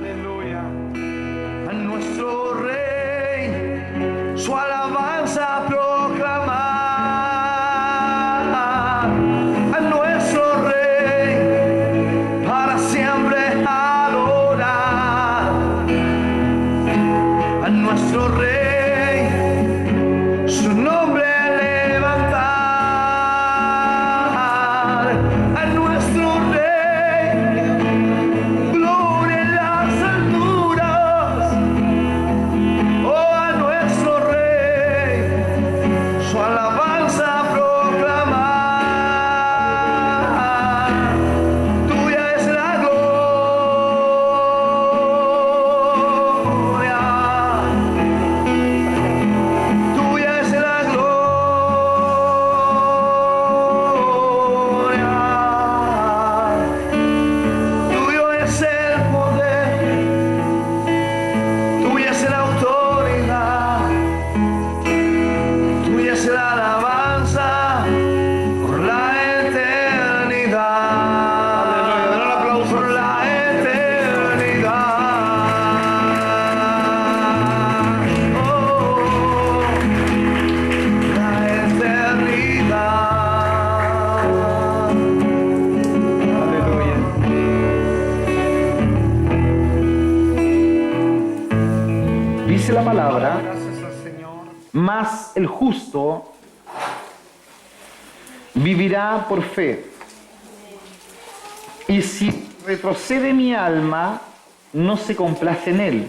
Aleluya. A nuestro Rey, su alabanza proclamar. A nuestro Rey, para siempre adorar. A nuestro Rey, su nombre levantar. A nuestro Rey, gloria en las alturas. Oh, a nuestro Rey, su alabanza proclamar. Tuya es la gloria. Tuya es la gloria. Tuyo es el poder. Tuya es la autoridad. Tuya es la alabanza por la eternidad. Aleluya, den un aplauso por la eternidad. Oh, la eternidad. Aleluya. Dice la palabra, Gracias al Señor. mas el justo vivirá por fe. Y si retrocede mi alma, no se complace en él.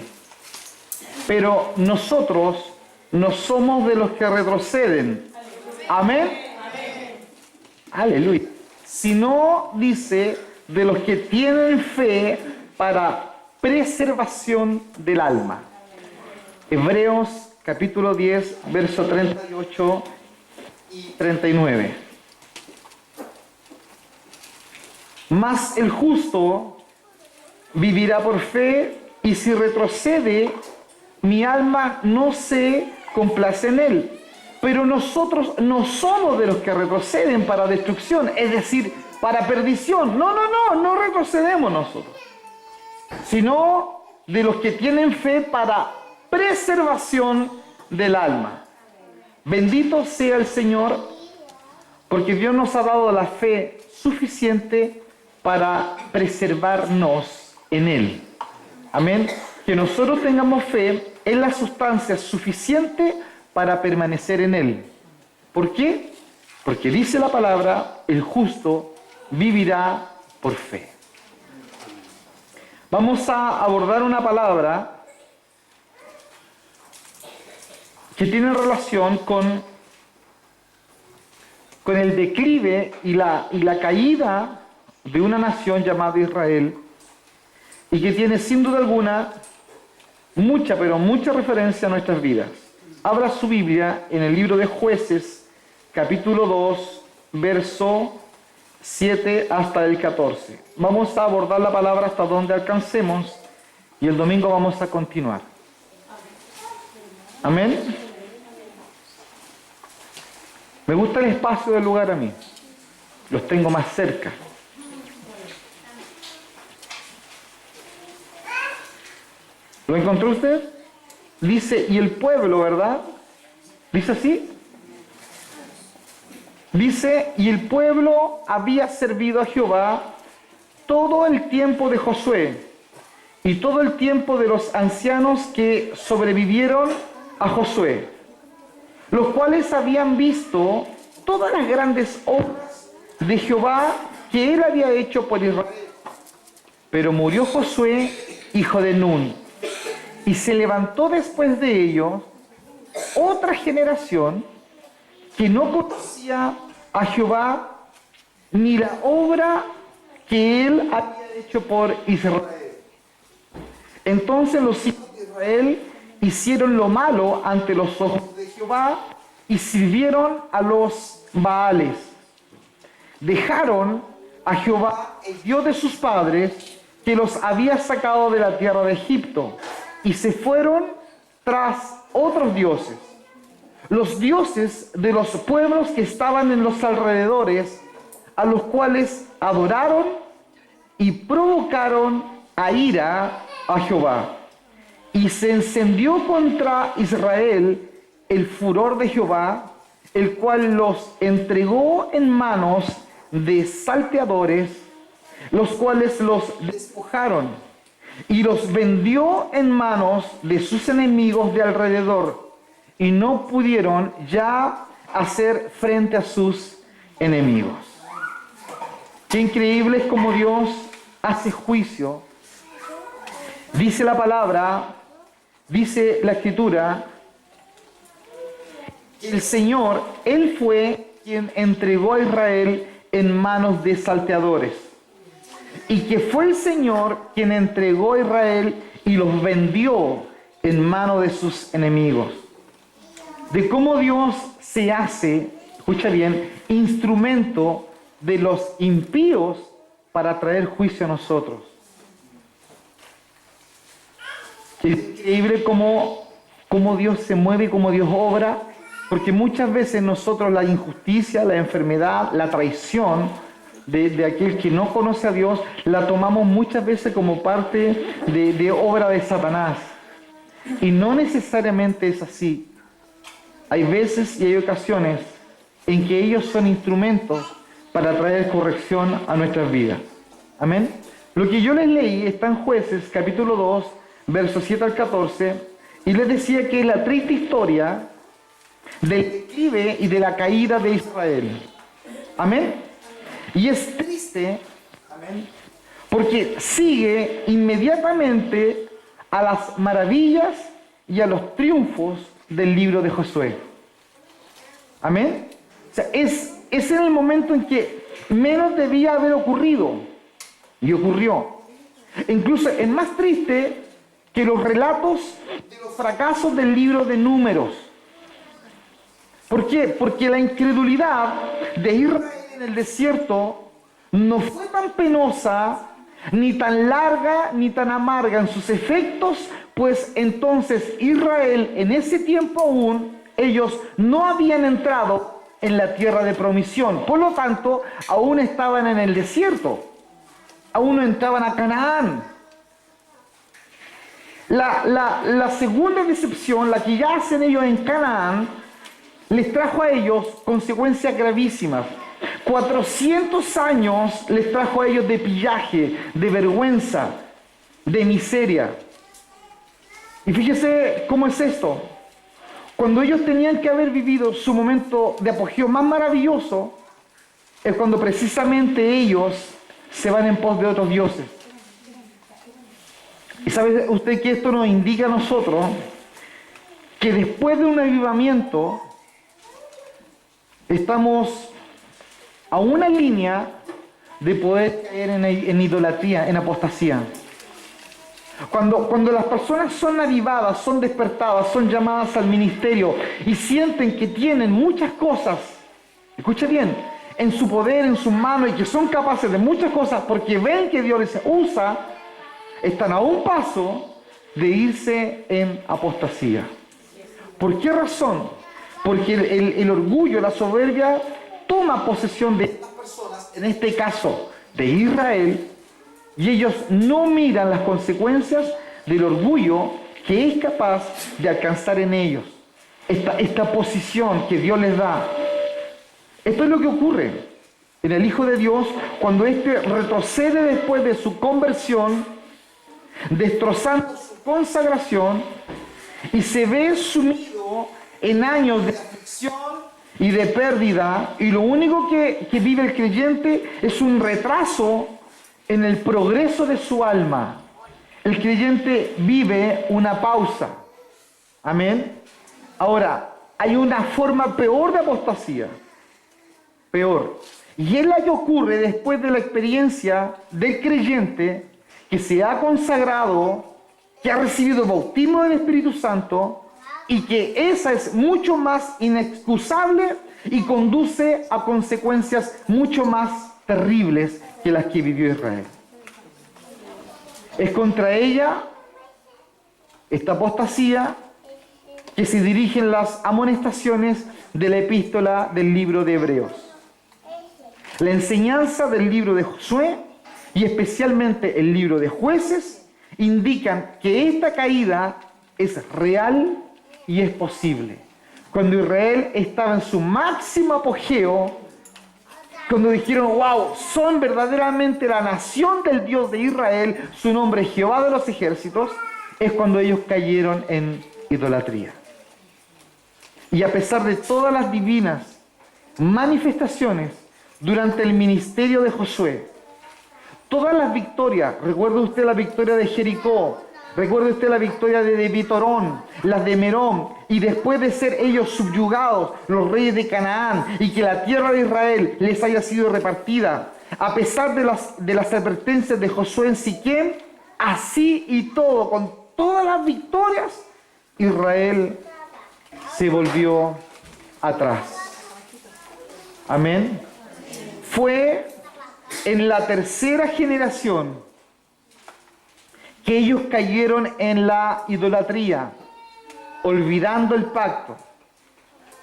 Pero nosotros no somos de los que retroceden. Amén. Aleluya. Sino, dice, de los que tienen fe para preservación del alma. Hebreos capítulo 10, verso 38 y 39. Mas el justo vivirá por fe, y si retrocede, mi alma no se complace en él. Pero nosotros no somos de los que retroceden para destrucción, es decir, para perdición. No retrocedemos nosotros, sino de los que tienen fe para preservación del alma. Bendito sea el Señor, porque Dios nos ha dado la fe suficiente para preservarnos en Él. Amén. Que nosotros tengamos fe en la sustancia suficiente para permanecer en Él. ¿Por qué? Porque dice la palabra, el justo vivirá por fe. Vamos a abordar una palabra que tiene relación con el declive y la caída de una nación llamada Israel, y que tiene sin duda alguna mucha referencia a nuestras vidas. Abra su Biblia en el libro de Jueces, capítulo 2, verso 7 hasta el 14. Vamos a abordar la palabra hasta donde alcancemos, y el domingo vamos a continuar. Amén. Me gusta el espacio del lugar a mí. Los tengo más cerca. ¿Lo encontró usted? Dice, y el pueblo, ¿verdad? ¿Dice así? Dice, y el pueblo había servido a Jehová todo el tiempo de Josué y todo el tiempo de los ancianos que sobrevivieron a Josué, los cuales habían visto todas las grandes obras de Jehová que él había hecho por Israel. Pero murió Josué, hijo de Nun, y se levantó después de ellos otra generación que no conocía a Jehová ni la obra que él había hecho por Israel. Entonces los hijos de Israel hicieron lo malo ante los ojos de Jehová y sirvieron a los Baales. Dejaron a Jehová, el Dios de sus padres, que los había sacado de la tierra de Egipto, y se fueron tras otros dioses, los dioses de los pueblos que estaban en los alrededores, a los cuales adoraron y provocaron a ira a Jehová. Y se encendió contra Israel el furor de Jehová, el cual los entregó en manos de salteadores, los cuales los despojaron y los vendió en manos de sus enemigos de alrededor, y no pudieron ya hacer frente a sus enemigos. Qué increíble es como Dios hace juicio. Dice la palabra, dice la Escritura, el Señor, Él fue quien entregó a Israel en manos de salteadores. Y que fue el Señor quien entregó a Israel y los vendió en manos de sus enemigos. De cómo Dios se hace, escucha bien, instrumento de los impíos para traer juicio a nosotros. Es increíble cómo Dios se mueve y cómo Dios obra, porque muchas veces nosotros la injusticia, la enfermedad, la traición de aquel que no conoce a Dios, la tomamos muchas veces como parte de obra de Satanás. Y no necesariamente es así. Hay veces y hay ocasiones en que ellos son instrumentos para traer corrección a nuestras vidas. Amén. Lo que yo les leí está en Jueces, capítulo 2, versos 7 al 14, y les decía que es la triste historia del declive y de la caída de Israel. Amén. Y es triste, amén, porque sigue inmediatamente a las maravillas y a los triunfos del libro de Josué. Amén. O sea, es en el momento en que menos debía haber ocurrido, y ocurrió. Incluso es más triste que los relatos de los fracasos del libro de Números. ¿Por qué? Porque la incredulidad de Israel en el desierto no fue tan penosa, ni tan larga, ni tan amarga en sus efectos, pues entonces Israel en ese tiempo aún, ellos no habían entrado en la tierra de promisión. Por lo tanto, aún estaban en el desierto. Aún no entraban a Canaán. La segunda decepción, la que ya hacen ellos en Canaán, les trajo a ellos consecuencias gravísimas. 400 años les trajo a ellos de pillaje, de vergüenza, de miseria. Y fíjese cómo es esto. Cuando ellos tenían que haber vivido su momento de apogeo más maravilloso, es cuando precisamente ellos se van en pos de otros dioses. Y sabe usted que esto nos indica a nosotros que después de un avivamiento estamos a una línea de poder caer en idolatría, en apostasía. Cuando las personas son avivadas, son despertadas, son llamadas al ministerio y sienten que tienen muchas cosas, escuche bien, en su poder, en sus manos, y que son capaces de muchas cosas porque ven que Dios les usa, están a un paso de irse en apostasía. ¿Por qué razón? Porque el orgullo, la soberbia, toma posesión de estas personas, en este caso de Israel, y ellos no miran las consecuencias del orgullo que es capaz de alcanzar en ellos. Esta posición que Dios les da. Esto es lo que ocurre en el Hijo de Dios cuando éste retrocede después de su conversión, destrozando su consagración, y se ve sumido en años de aflicción y de pérdida, y lo único que vive el creyente es un retraso en el progreso de su alma. El creyente vive una pausa. Amén. Ahora, hay una forma peor de apostasía. Peor. Y es la que ocurre después de la experiencia del creyente que se ha consagrado, que ha recibido el bautismo del Espíritu Santo, y que esa es mucho más inexcusable y conduce a consecuencias mucho más terribles que las que vivió Israel. Es contra ella, esta apostasía, que se dirigen las amonestaciones de la epístola del libro de Hebreos. La enseñanza del libro de Josué y especialmente el libro de Jueces indican que esta caída es real y es posible. Cuando Israel estaba en su máximo apogeo, cuando dijeron, wow, son verdaderamente la nación del Dios de Israel, su nombre es Jehová de los ejércitos, es cuando ellos cayeron en idolatría. Y a pesar de todas las divinas manifestaciones durante el ministerio de Josué, todas las victorias, recuerde usted la victoria de Jericó, recuerde usted la victoria de Bitorón, las de Merón, y después de ser ellos subyugados, los reyes de Canaán, y que la tierra de Israel les haya sido repartida, a pesar de las advertencias de Josué en Siquem, así y todo, con todas las victorias, Israel se volvió atrás. Amén. Fue en la tercera generación que ellos cayeron en la idolatría, olvidando el pacto.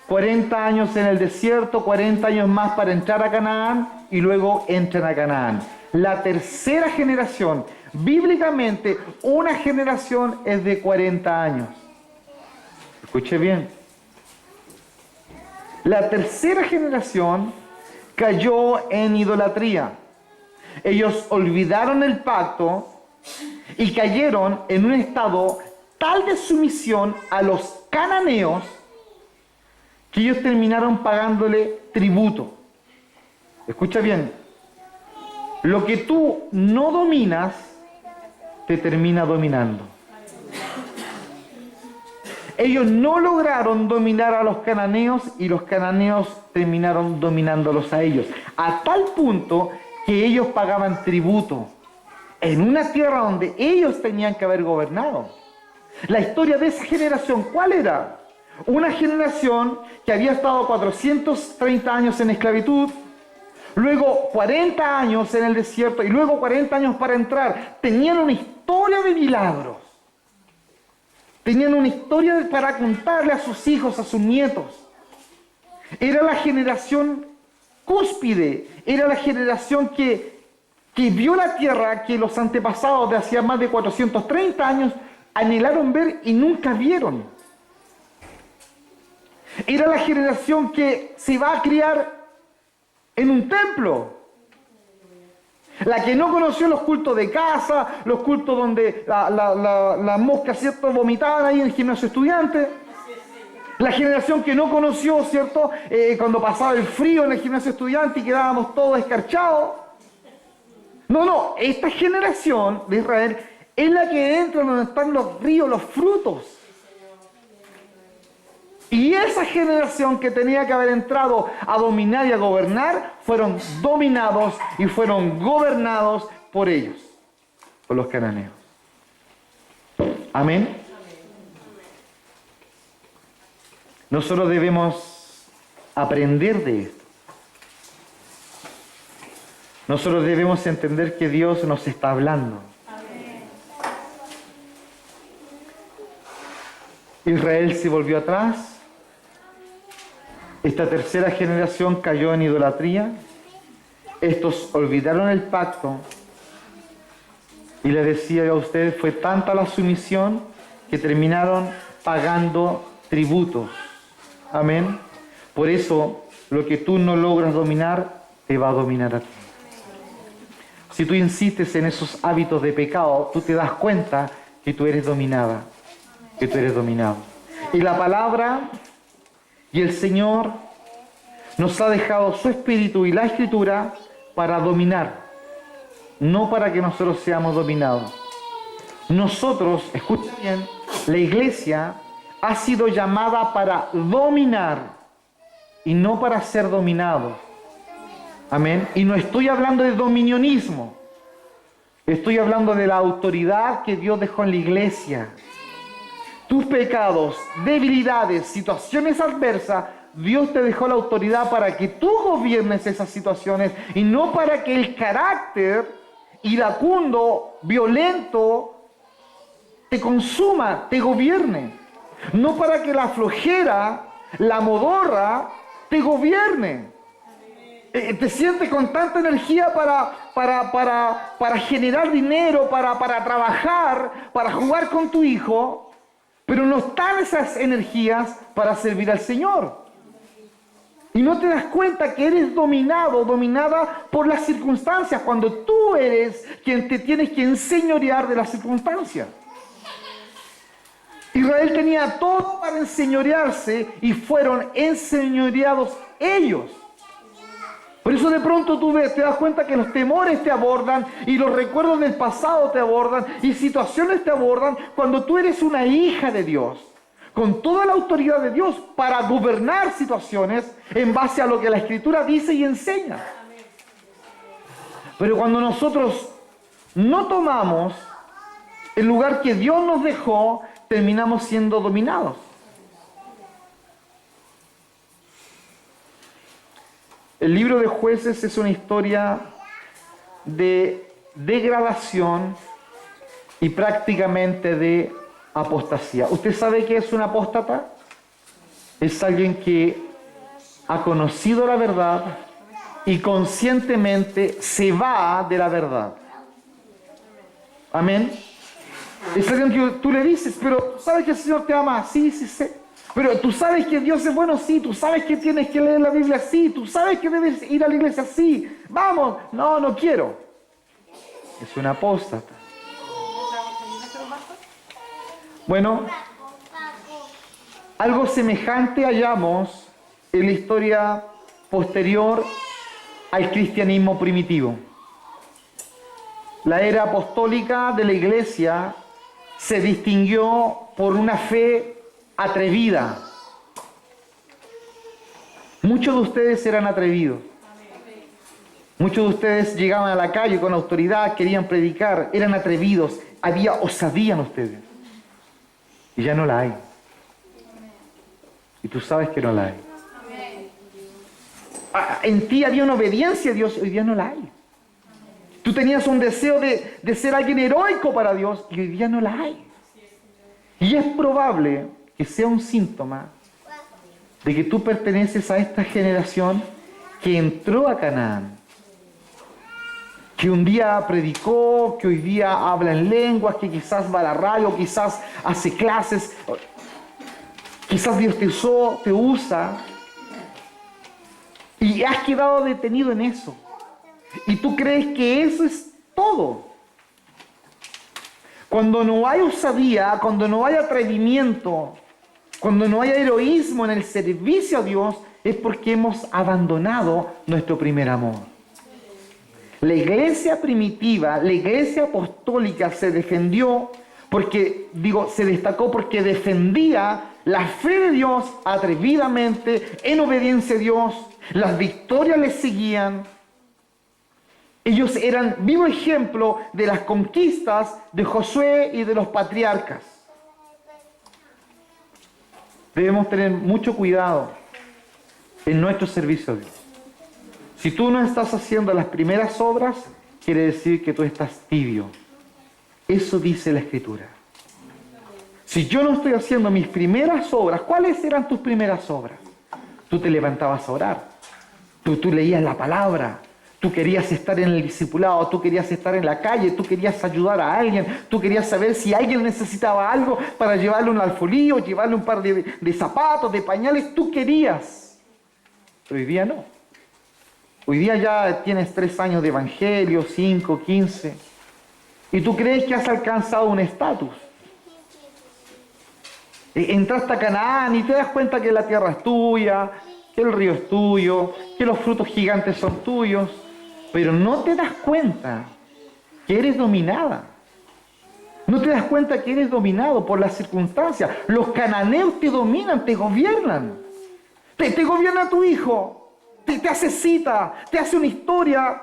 40 años en el desierto, 40 años más para entrar a Canaán y luego entran a Canaán. La tercera generación, bíblicamente, una generación es de 40 años. Escuche bien. La tercera generación cayó en idolatría. Ellos olvidaron el pacto y cayeron en un estado tal de sumisión a los cananeos que ellos terminaron pagándole tributo. Escucha bien. Lo que tú no dominas, te termina dominando. Ellos no lograron dominar a los cananeos y los cananeos terminaron dominándolos a ellos. A tal punto que ellos pagaban tributo en una tierra donde ellos tenían que haber gobernado. La historia de esa generación, ¿cuál era? Una generación que había estado 430 años en esclavitud, luego 40 años en el desierto y luego 40 años para entrar. Tenían una historia de milagros. Tenían una historia para contarle a sus hijos, a sus nietos. Era la generación cúspide, era la generación que vio la tierra que los antepasados de hacía más de 430 años anhelaron ver y nunca vieron. Era la generación que se va a criar en un templo. La que no conoció los cultos de casa, los cultos donde las moscas, ¿cierto?, vomitaban ahí en el gimnasio estudiante. La generación que no conoció, ¿cierto?, cuando pasaba el frío en el gimnasio estudiante y quedábamos todos escarchados. No, esta generación de Israel es la que entra donde están los ríos, los frutos. Y esa generación que tenía que haber entrado a dominar y a gobernar, fueron dominados y fueron gobernados por ellos, por los cananeos. Amén. Nosotros debemos aprender de esto. Nosotros debemos entender que Dios nos está hablando. Israel se volvió atrás. Esta tercera generación cayó en idolatría. Estos olvidaron el pacto. Y les decía yo a ustedes, fue tanta la sumisión que terminaron pagando tributos. Amén. Por eso, lo que tú no logras dominar, te va a dominar a ti. Si tú insistes en esos hábitos de pecado, tú te das cuenta que tú eres dominada, que tú eres dominado. Y la palabra y el Señor nos ha dejado su Espíritu y la Escritura para dominar, no para que nosotros seamos dominados. Nosotros, escucha bien, la iglesia ha sido llamada para dominar y no para ser dominados. Amén. Y no estoy hablando de dominionismo. Estoy hablando de la autoridad que Dios dejó en la iglesia. Tus pecados, debilidades, situaciones adversas, Dios te dejó la autoridad para que tú gobiernes esas situaciones y no para que el carácter iracundo, violento, te consuma, te gobierne. No para que la flojera, la modorra, te gobierne. te sientes con tanta energía para generar dinero, para trabajar, para jugar con tu hijo, pero no están esas energías para servir al Señor. Y no te das cuenta que eres dominado, dominada por las circunstancias, cuando tú eres quien te tienes que enseñorear de las circunstancias. Israel tenía todo para enseñorearse y fueron enseñoreados ellos. Por eso de pronto tú ves, te das cuenta que los temores te abordan y los recuerdos del pasado te abordan y situaciones te abordan cuando tú eres una hija de Dios, con toda la autoridad de Dios para gobernar situaciones en base a lo que la Escritura dice y enseña. Pero cuando nosotros no tomamos el lugar que Dios nos dejó, terminamos siendo dominados. El libro de Jueces es una historia de degradación y prácticamente de apostasía. ¿Usted sabe qué es un apóstata? Es alguien que ha conocido la verdad y conscientemente se va de la verdad. Amén. Es alguien que tú le dices, pero ¿sabes que el Señor te ama? Sí, sí sé. Pero tú sabes que Dios es bueno, sí. Tú sabes que tienes que leer la Biblia, sí. Tú sabes que debes ir a la iglesia, sí. Vamos. No, no quiero. Es un apóstata. Bueno, algo semejante hallamos en la historia posterior al cristianismo primitivo. La era apostólica de la iglesia se distinguió por una fe atrevida. Muchos de ustedes eran atrevidos. Muchos de ustedes llegaban a la calle con autoridad, querían predicar, eran atrevidos, había osadía en ustedes. Y ya no la hay. Y tú sabes que no la hay. En ti había una obediencia a Dios, hoy día no la hay. Tú tenías un deseo de ser alguien heroico para Dios y hoy día no la hay. Y es probable que sea un síntoma de que tú perteneces a esta generación que entró a Canaán, que un día predicó, que hoy día habla en lenguas, que quizás va a la radio, quizás hace clases, quizás Dios te usó, te usa, y has quedado detenido en eso. Y tú crees que eso es todo. Cuando no hay osadía, cuando no hay atrevimiento, cuando no hay heroísmo en el servicio a Dios, es porque hemos abandonado nuestro primer amor. La iglesia primitiva, la iglesia apostólica se defendió se destacó porque defendía la fe de Dios atrevidamente, en obediencia a Dios. Las victorias les seguían. Ellos eran vivo ejemplo de las conquistas de Josué y de los patriarcas. Debemos tener mucho cuidado en nuestro servicio a Dios. Si tú no estás haciendo las primeras obras, quiere decir que tú estás tibio. Eso dice la Escritura. Si yo no estoy haciendo mis primeras obras, ¿cuáles eran tus primeras obras? Tú te levantabas a orar. Tú leías la palabra. Tú querías estar en el discipulado, tú querías estar en la calle, tú querías ayudar a alguien, tú querías saber si alguien necesitaba algo para llevarle un alfolí o llevarle un par de zapatos, de pañales, tú querías. Pero hoy día no. Hoy día ya tienes 3 años de evangelio, 5, 15, y tú crees que has alcanzado un estatus. Entraste a Canaán y te das cuenta que la tierra es tuya, que el río es tuyo, que los frutos gigantes son tuyos, pero no te das cuenta que eres dominada. No te das cuenta que eres dominado por las circunstancias. Los cananeos te dominan, te gobiernan. Te gobierna tu hijo, te hace cita, te hace una historia.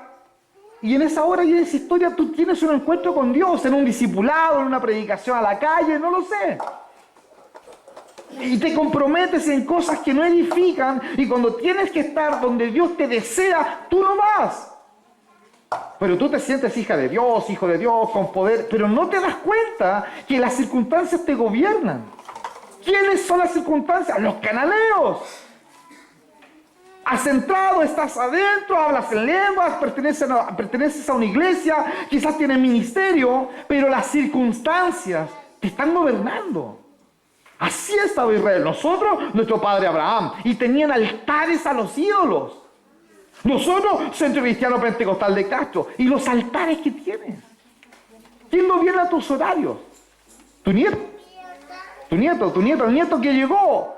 Y en esa hora y en esa historia tú tienes un encuentro con Dios, en un discipulado, en una predicación a la calle, no lo sé. Y te comprometes en cosas que no edifican, y cuando tienes que estar donde Dios te desea, tú no vas. Pero tú te sientes hija de Dios, hijo de Dios, con poder, pero no te das cuenta que las circunstancias te gobiernan. ¿Quiénes son las circunstancias? Los cananeos. has entrado, estás adentro, hablas en lenguas, perteneces a una iglesia, quizás tienes ministerio, pero las circunstancias te están gobernando. Así estaba Israel. Nosotros, nuestro padre Abraham, y tenían altares a los ídolos. Nosotros, Centro Cristiano Pentecostal de Castro, y los altares que tienes. ¿Quién gobierna tus horarios? Tu nieto. El nieto que llegó.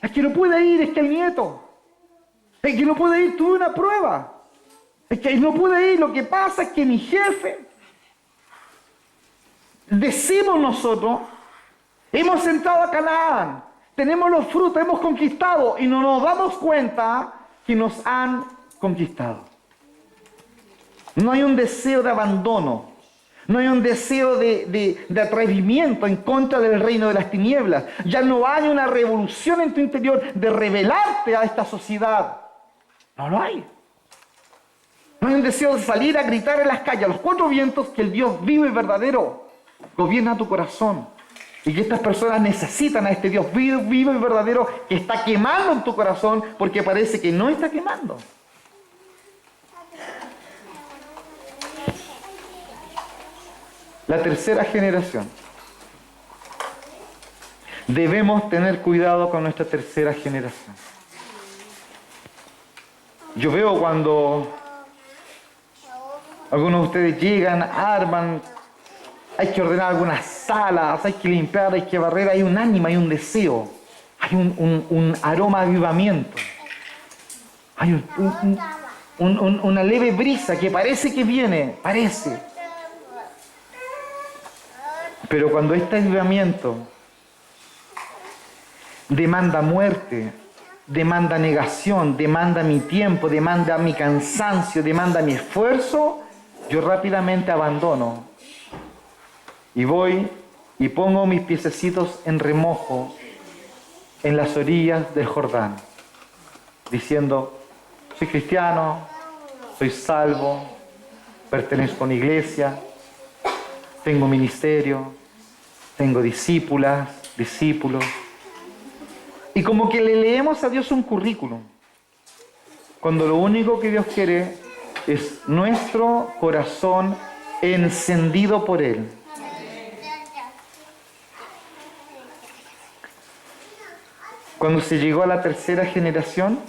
Es que no puede ir, es que el nieto. Es que no puede ir, tuve una prueba. Es que no puede ir, lo que pasa es que mi jefe, decimos nosotros, hemos entrado a Canaán, tenemos los frutos, hemos conquistado y no nos damos cuenta que nos han conquistado. No hay un deseo de abandono, no hay un deseo de atrevimiento en contra del reino de las tinieblas. Ya no hay una revolución en tu interior de rebelarte a esta sociedad. No lo hay. No hay un deseo de salir a gritar en las calles a los cuatro vientos que el Dios vivo y verdadero gobierna tu corazón. Y que estas personas necesitan a este Dios vivo y verdadero que está quemando en tu corazón porque parece que no está quemando. La tercera generación. Debemos tener cuidado con nuestra tercera generación. Yo veo cuando algunos de ustedes llegan, arman, hay que ordenar algunas salas, hay que limpiar, hay que barrer, hay un ánimo, hay un deseo, hay un aroma de avivamiento, hay una leve brisa que parece que viene, parece. Pero cuando este avivamiento demanda muerte, demanda negación, demanda mi tiempo, demanda mi cansancio, demanda mi esfuerzo, yo rápidamente abandono y voy y pongo mis piececitos en remojo en las orillas del Jordán, diciendo, soy cristiano, soy salvo, pertenezco a una iglesia, tengo ministerio, tengo discípulas, discípulos. Y como que le leemos a Dios un currículum, cuando lo único que Dios quiere es nuestro corazón encendido por Él. Cuando se llegó a la tercera generación,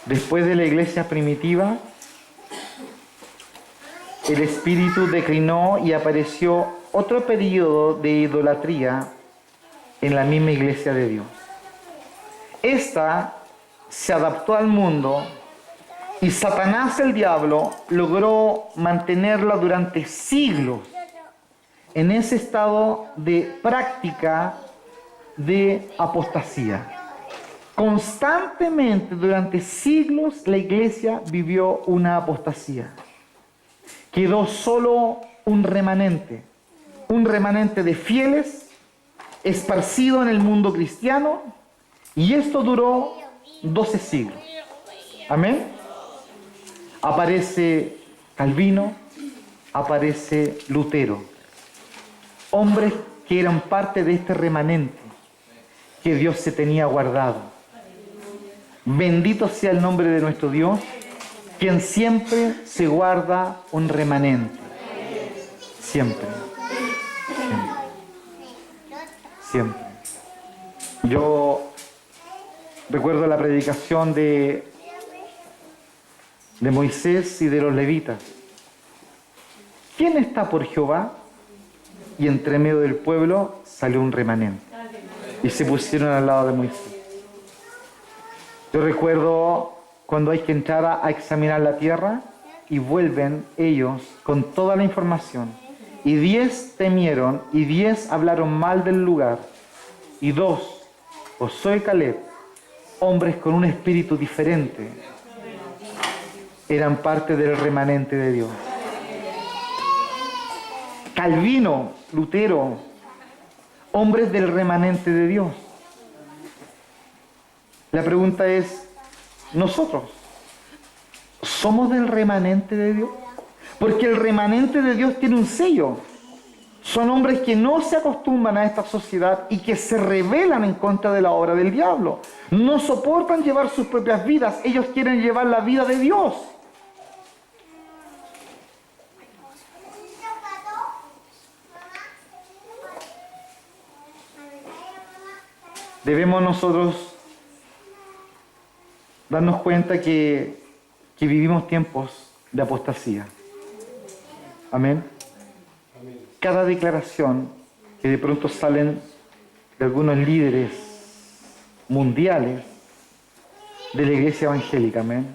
después de la iglesia primitiva, el espíritu declinó y apareció otro periodo de idolatría en la misma iglesia de Dios. Esta se adaptó al mundo y Satanás, el diablo, logró mantenerla durante siglos en ese estado de práctica de apostasía. Constantemente durante siglos la iglesia vivió una apostasía. Quedó solo un remanente de fieles esparcido en el mundo cristiano, y esto duró 12 siglos. Amén. Aparece Calvino, aparece Lutero, hombres que eran parte de este remanente que Dios se tenía guardado. Bendito sea el nombre de nuestro Dios, quien siempre se guarda un remanente. Siempre. Siempre. Yo recuerdo la predicación de Moisés y de los levitas. ¿Quién está por Jehová? Y entre medio del pueblo salió un remanente. Y se pusieron al lado de Moisés. Yo recuerdo cuando hay que entrar a examinar la tierra y vuelven ellos con toda la información. Y 10 temieron y 10 hablaron mal del lugar. Y 2, Josué y Caleb, hombres con un espíritu diferente, eran parte del remanente de Dios. Calvino, Lutero, hombres del remanente de Dios. La pregunta es, ¿nosotros somos del remanente de Dios? Porque el remanente de Dios tiene un sello. Son hombres que no se acostumbran a esta sociedad y que se rebelan en contra de la obra del diablo. No soportan llevar sus propias vidas, ellos quieren llevar la vida de Dios. Debemos nosotros darnos cuenta que vivimos tiempos de apostasía. Amén. Cada declaración que de pronto salen de algunos líderes mundiales de la iglesia evangélica, amén.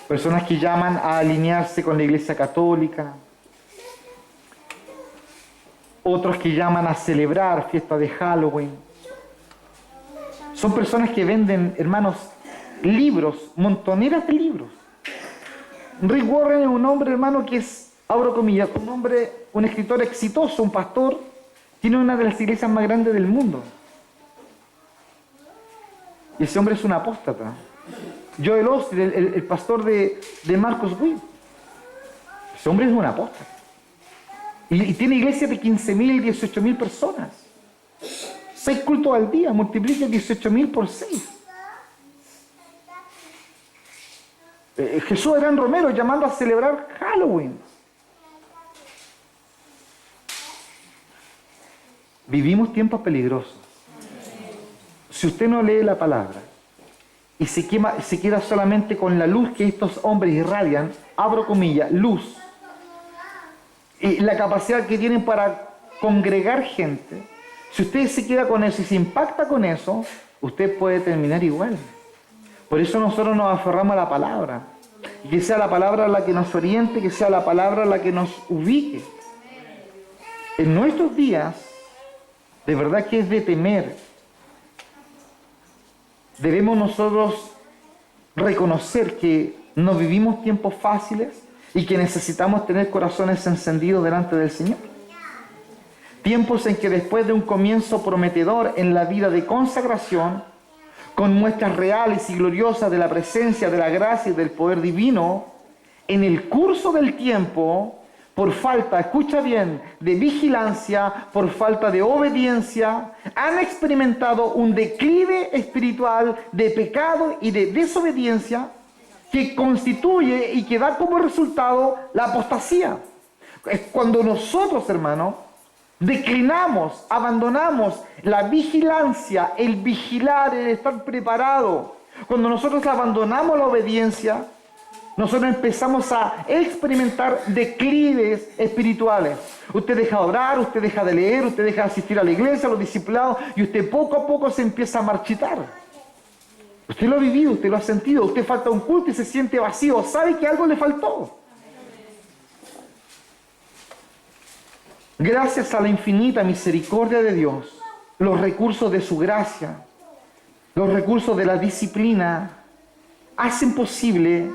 Personas que llaman a alinearse con la iglesia católica, otros que llaman a celebrar fiestas de Halloween. Son personas que venden, hermanos, libros, montoneras de libros. Rick Warren es un hombre, hermano, que es, abro comillas, un hombre, un escritor exitoso, un pastor, tiene una de las iglesias más grandes del mundo. Y ese hombre es un apóstata. Joel Osteen, el pastor de Marcus Witt. Ese hombre es un apóstata. Y tiene iglesias de 15.000, 18.000 personas. 6 cultos al día, multiplica 18.000 por 6. Jesús Adrián Romero llamando a celebrar Halloween. Vivimos tiempos peligrosos. Si usted no lee la palabra y se queda solamente con la luz que estos hombres irradian, abro comillas, luz, y la capacidad que tienen para congregar gente, si usted se queda con eso y se impacta con eso, usted puede terminar igual. Por eso nosotros nos aferramos a la palabra. Y que sea la palabra la que nos oriente, que sea la palabra la que nos ubique. En nuestros días, de verdad que es de temer. Debemos nosotros reconocer que no vivimos tiempos fáciles y que necesitamos tener corazones encendidos delante del Señor. Tiempos en que después de un comienzo prometedor en la vida de consagración, con muestras reales y gloriosas de la presencia, de la gracia y del poder divino, en el curso del tiempo, por falta, escucha bien, de vigilancia, por falta de obediencia, han experimentado un declive espiritual de pecado y de desobediencia que constituye y que da como resultado la apostasía. Es cuando nosotros, hermanos, declinamos, abandonamos la vigilancia, el vigilar, el estar preparado. Cuando nosotros abandonamos la obediencia, nosotros empezamos a experimentar declives espirituales. Usted deja de orar, usted deja de leer, usted deja de asistir a la iglesia, a los discipulados, y usted poco a poco se empieza a marchitar. Usted lo ha vivido, usted lo ha sentido, usted falta un culto y se siente vacío, sabe que algo le faltó. Gracias a la infinita misericordia de Dios, los recursos de su gracia, los recursos de la disciplina, hacen posible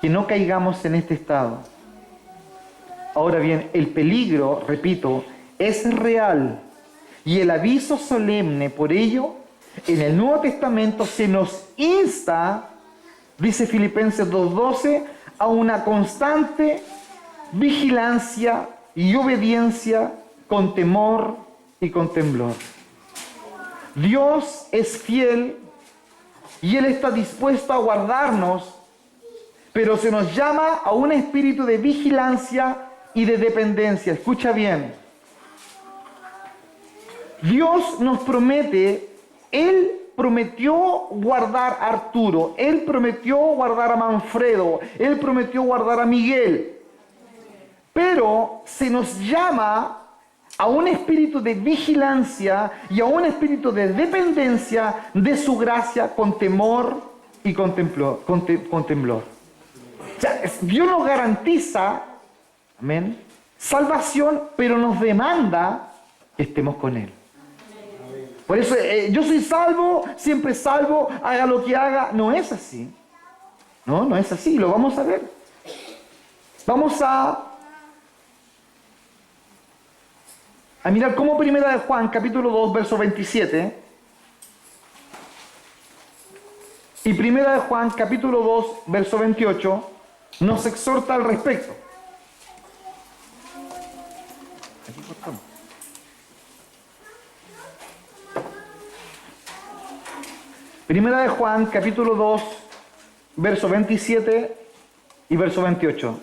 que no caigamos en este estado. Ahora bien, el peligro, repito, es real y el aviso solemne por ello, en el Nuevo Testamento se nos insta, dice Filipenses 2:12, a una constante vigilancia y obediencia con temor y con temblor. Dios es fiel y Él está dispuesto a guardarnos, pero se nos llama a un espíritu de vigilancia y de dependencia. Escucha bien. Dios nos promete, Él prometió guardar a Arturo, Él prometió guardar a Manfredo, Él prometió guardar a Miguel. Pero se nos llama a un espíritu de vigilancia y a un espíritu de dependencia de su gracia con temor y con temblor. O sea, Dios nos garantiza, amén, salvación, pero nos demanda que estemos con Él. Por eso, yo soy salvo, siempre salvo, haga lo que haga. No es así. No es así. Lo vamos a ver. Vamos a mirar cómo Primera de Juan, capítulo 2, verso 27, y Primera de Juan, capítulo 2, verso 28, nos exhorta al respecto. cortamos. Primera de Juan, capítulo 2, verso 27 y verso 28.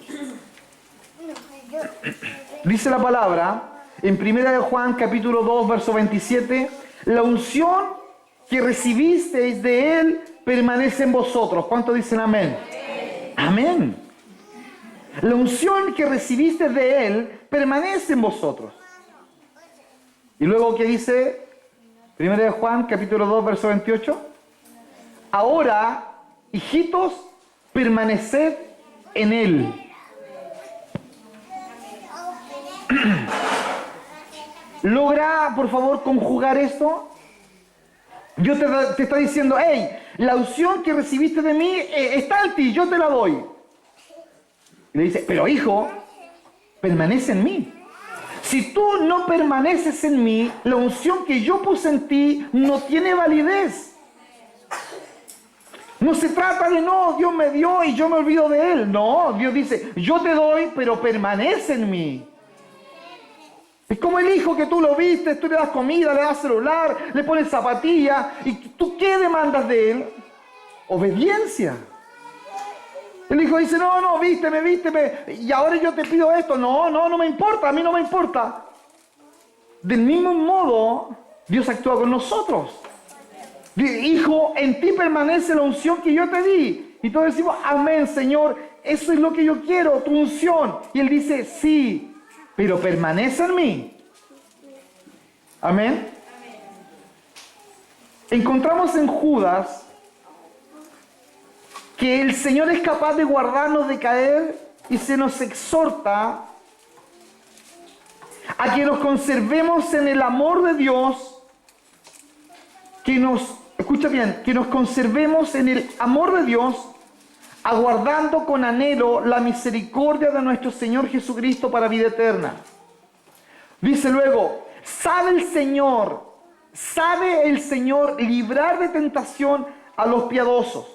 Dice la palabra, en Primera de Juan, capítulo 2, verso 27, la unción que recibisteis de Él permanece en vosotros. ¿Cuántos dicen amén? Amén. La unción que recibiste de Él permanece en vosotros. Y luego, ¿qué dice? Primera de Juan, capítulo 2, verso 28. Ahora, hijitos, permaneced en Él. ¿Logra, por favor, conjugar esto? Yo te está diciendo, hey, la unción que recibiste de mí está en ti, yo te la doy. Y le dice, pero hijo, permanece en mí. Si tú no permaneces en mí, la unción que yo puse en ti no tiene validez. No se trata de, no, Dios me dio y yo me olvido de Él. No, Dios dice, yo te doy, pero permanece en mí. Es como el hijo que tú lo viste, tú le das comida, le das celular, le pones zapatillas, y tú ¿qué demandas de él? Obediencia. El hijo dice, no, vísteme, y ahora yo te pido esto. No me importa, a mí no me importa. Del mismo modo, Dios actúa con nosotros. Hijo, en ti permanece la unción que yo te di. Y todos decimos, amén, Señor, eso es lo que yo quiero, tu unción. Y Él dice, sí, pero permanece en mí. Amén. Encontramos en Judas que el Señor es capaz de guardarnos de caer y se nos exhorta a que nos conservemos en el amor de Dios, escucha bien, que nos conservemos en el amor de Dios, aguardando con anhelo la misericordia de nuestro Señor Jesucristo para vida eterna. Dice luego, sabe el Señor librar de tentación a los piadosos.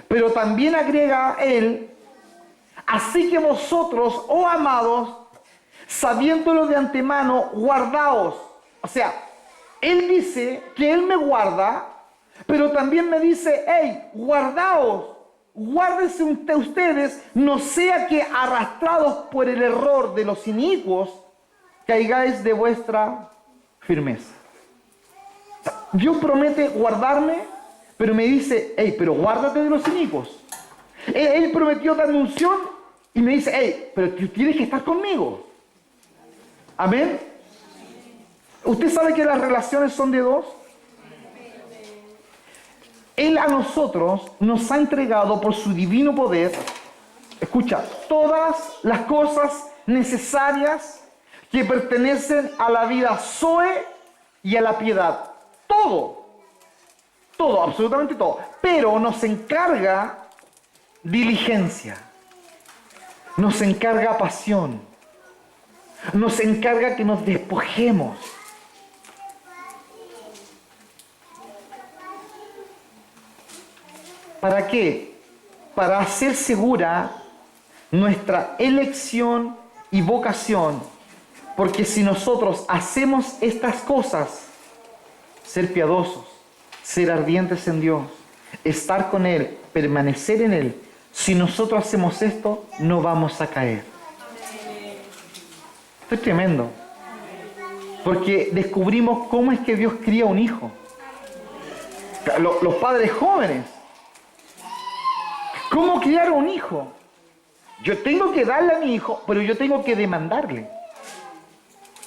Pero también agrega Él, así que vosotros, oh amados, sabiéndolo de antemano, guardaos. O sea, Él dice que Él me guarda, pero también me dice, hey, guardaos. Guárdense ustedes, no sea que arrastrados por el error de los inicuos, caigáis de vuestra firmeza. Dios promete guardarme, pero me dice, hey, pero guárdate de los inicuos. Él prometió darme unción y me dice, hey, pero tú tienes que estar conmigo. Amén. ¿Usted sabe que las relaciones son de dos? Él a nosotros nos ha entregado por su divino poder, escucha, todas las cosas necesarias que pertenecen a la vida Zoe y a la piedad. Todo, absolutamente todo. Pero nos encarga diligencia, nos encarga pasión, nos encarga que nos despojemos. ¿Para qué? Para hacer segura nuestra elección y vocación. Porque si nosotros hacemos estas cosas, ser piadosos, ser ardientes en Dios, estar con Él, permanecer en Él, si nosotros hacemos esto, no vamos a caer. Esto es tremendo. Porque descubrimos cómo es que Dios cría un hijo. Los padres jóvenes, ¿cómo criar un hijo? Yo tengo que darle a mi hijo, pero yo tengo que demandarle.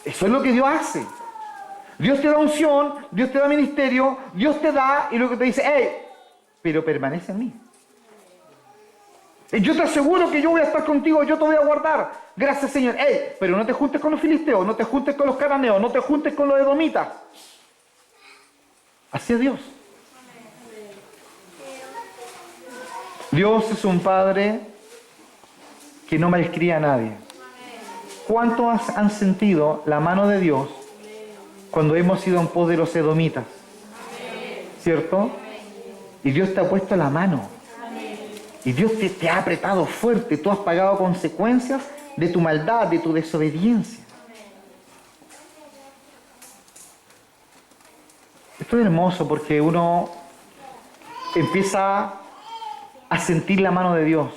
Eso es lo que Dios hace. Dios te da unción, Dios te da ministerio, Dios te da y luego te dice, hey, pero permanece en mí. Yo te aseguro que yo voy a estar contigo, yo te voy a guardar. Gracias, Señor. Hey, pero no te juntes con los filisteos, no te juntes con los cananeos, no te juntes con los edomitas. Así es Dios. Dios es un Padre que no malcría a nadie. ¿Cuántos han sentido la mano de Dios cuando hemos ido en pos de los edomitas? ¿Cierto? Y Dios te ha puesto la mano. Y Dios te ha apretado fuerte. Tú has pagado consecuencias de tu maldad, de tu desobediencia. Esto es hermoso porque uno empieza a sentir la mano de Dios.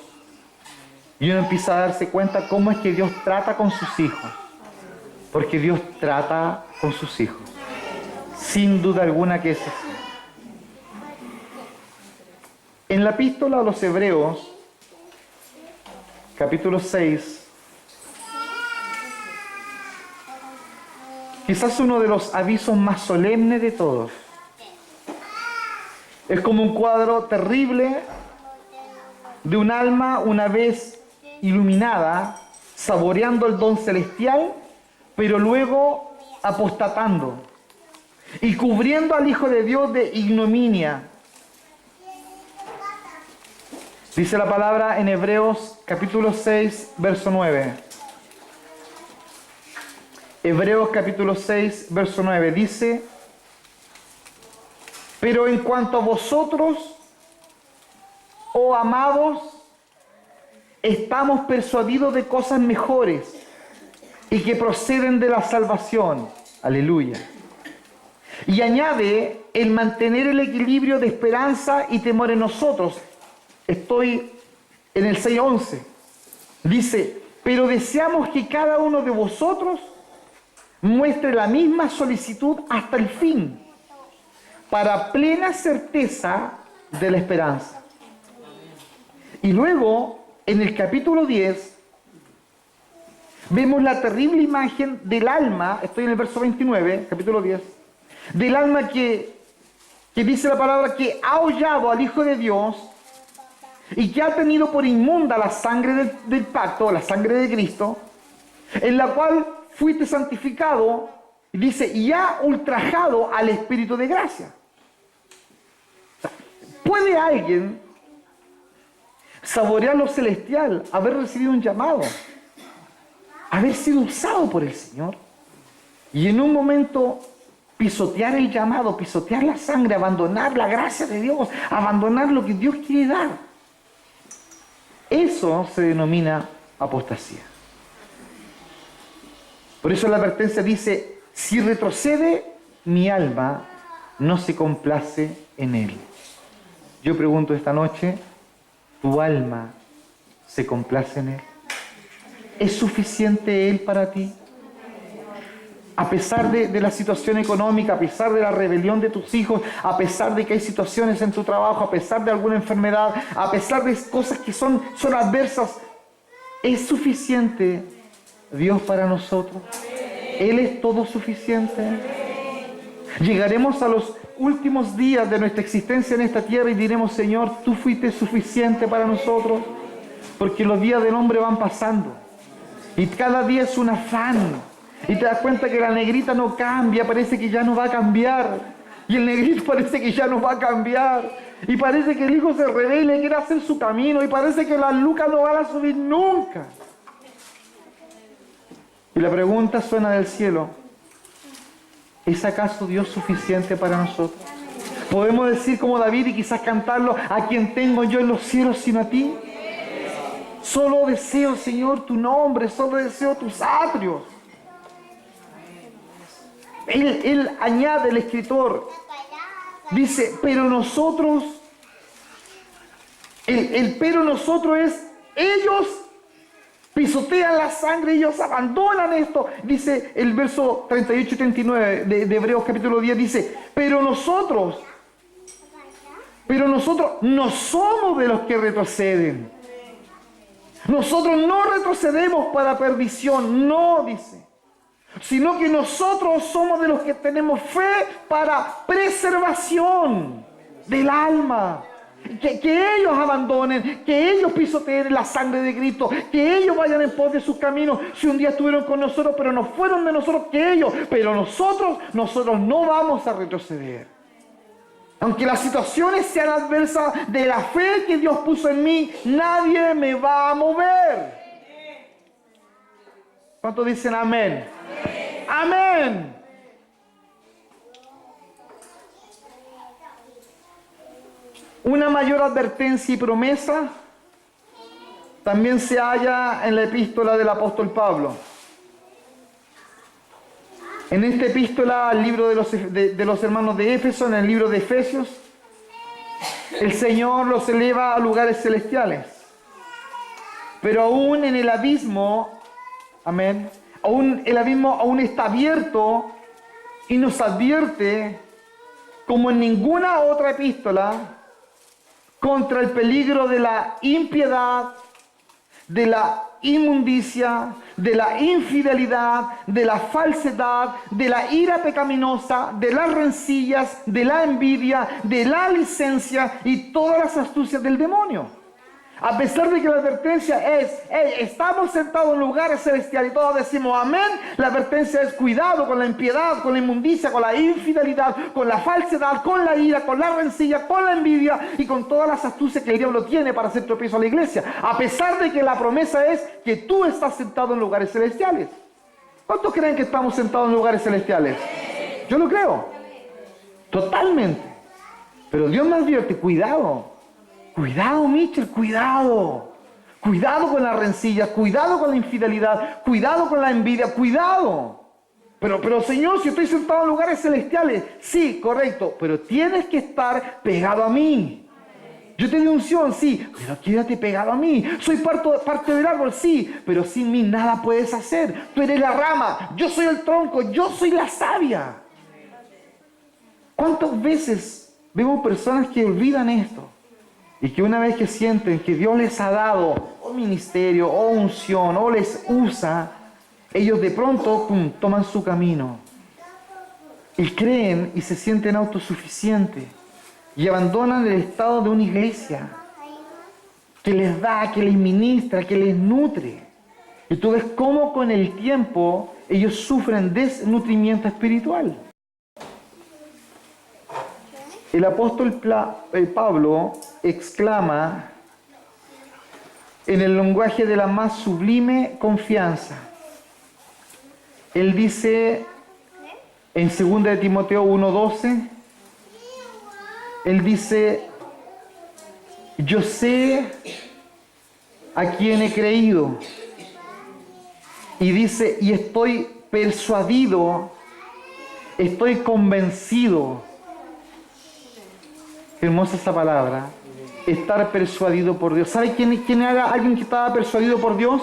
Y uno empieza a darse cuenta cómo es que Dios trata con sus hijos. Porque Dios trata con sus hijos. Sin duda alguna que es así. En la epístola a los Hebreos, capítulo 6, quizás uno de los avisos más solemnes de todos. Es como un cuadro terrible de un alma una vez iluminada, saboreando el don celestial, pero luego apostatando y cubriendo al Hijo de Dios de ignominia. Dice la palabra en Hebreos capítulo 6, verso 9. Hebreos capítulo 6, verso 9 dice: pero en cuanto a vosotros, oh amados, estamos persuadidos de cosas mejores y que proceden de la salvación. Aleluya. Y añade el mantener el equilibrio de esperanza y temor en nosotros. Estoy en el 6:11. Dice: pero deseamos que cada uno de vosotros muestre la misma solicitud hasta el fin, para plena certeza de la esperanza. Y luego, en el capítulo 10, vemos la terrible imagen del alma, estoy en el verso 29, capítulo 10, del alma que dice la palabra que ha hollado al Hijo de Dios y que ha tenido por inmunda la sangre del pacto, la sangre de Cristo, en la cual fuiste santificado, y dice, y ha ultrajado al Espíritu de gracia. ¿Puede alguien saborear lo celestial, haber recibido un llamado, haber sido usado por el Señor, y en un momento pisotear el llamado, pisotear la sangre, abandonar la gracia de Dios, abandonar lo que Dios quiere dar? Eso se denomina apostasía. Por eso la advertencia dice: si retrocede, mi alma no se complace en él. Yo pregunto esta noche, ¿tu alma se complace en él? ¿Es suficiente él para ti? A pesar de la situación económica, a pesar de la rebelión de tus hijos, a pesar de que hay situaciones en tu trabajo, a pesar de alguna enfermedad, a pesar de cosas que son adversas, ¿es suficiente Dios para nosotros? ¿Él es todo suficiente? Llegaremos a los últimos días de nuestra existencia en esta tierra y diremos: Señor, tú fuiste suficiente para nosotros, porque los días del hombre van pasando y cada día es un afán. Y te das cuenta que la negrita no cambia, parece que ya no va a cambiar. Y el negrito parece que ya no va a cambiar. Y parece que el hijo se rebela y quiere hacer su camino. Y parece que las lucas no van a subir nunca. Y la pregunta suena del cielo: ¿es acaso Dios suficiente para nosotros? Podemos decir como David y quizás cantarlo: ¿a quién tengo yo en los cielos sino a ti? Solo deseo, Señor, tu nombre, solo deseo tus atrios. Él añade, el escritor, dice: pero nosotros, el pero nosotros es, ellos pisotean la sangre, ellos abandonan esto. Dice el verso 38 y 39 de Hebreos capítulo 10, dice: pero nosotros no somos de los que retroceden. Nosotros no retrocedemos para perdición, no, dice, sino que nosotros somos de los que tenemos fe para preservación del alma. Que ellos abandonen, que ellos pisoteen la sangre de Cristo, que ellos vayan en pos de sus caminos. Si un día estuvieron con nosotros, pero no fueron de nosotros, que ellos, pero nosotros no vamos a retroceder. Aunque las situaciones sean adversas, de la fe que Dios puso en mí, nadie me va a mover. ¿Cuántos dicen amén? Amén. Una mayor advertencia y promesa también se halla en la epístola del apóstol Pablo. En esta epístola al libro de los hermanos de Éfeso, en el libro de Efesios, el Señor los eleva a lugares celestiales. Pero aún en el abismo, amén, aún el abismo aún está abierto y nos advierte, como en ninguna otra epístola, contra el peligro de la impiedad, de la inmundicia, de la infidelidad, de la falsedad, de la ira pecaminosa, de las rencillas, de la envidia, de la licencia y todas las astucias del demonio. A pesar de que la advertencia es, hey, estamos sentados en lugares celestiales y todos decimos amén, la advertencia es cuidado con la impiedad, con la inmundicia, con la infidelidad, con la falsedad, con la ira, con la rencilla, con la envidia y con todas las astucias que el diablo tiene para hacer tropiezo a la iglesia. A pesar de que la promesa es que tú estás sentado en lugares celestiales. ¿Cuántos creen que estamos sentados en lugares celestiales? Yo lo creo. Totalmente. Pero Dios me advierte, cuidado. Cuidado, Mitchell, cuidado. Cuidado con la rencilla, cuidado con la infidelidad, cuidado con la envidia, cuidado. Pero Señor, si estoy sentado en lugares celestiales, sí, correcto, pero tienes que estar pegado a mí. Yo te di unción, sí, pero quédate pegado a mí. Soy parte del árbol, sí, pero sin mí nada puedes hacer. Tú eres la rama, yo soy el tronco, yo soy la savia. ¿Cuántas veces vemos personas que olvidan esto? Y que una vez que sienten que Dios les ha dado un ministerio o unción o les usa, ellos de pronto toman su camino y creen y se sienten autosuficientes y abandonan el estado de una iglesia que les da, que les ministra, que les nutre. Y tú ves cómo con el tiempo ellos sufren desnutrimiento espiritual. El apóstol Pablo exclama en el lenguaje de la más sublime confianza. Él dice en 2 de Timoteo 1:12, él dice, yo sé a quién he creído. Y dice, y estoy persuadido, estoy convencido. Qué hermosa esa palabra. Estar persuadido por Dios. ¿Sabe quién era alguien que estaba persuadido por Dios?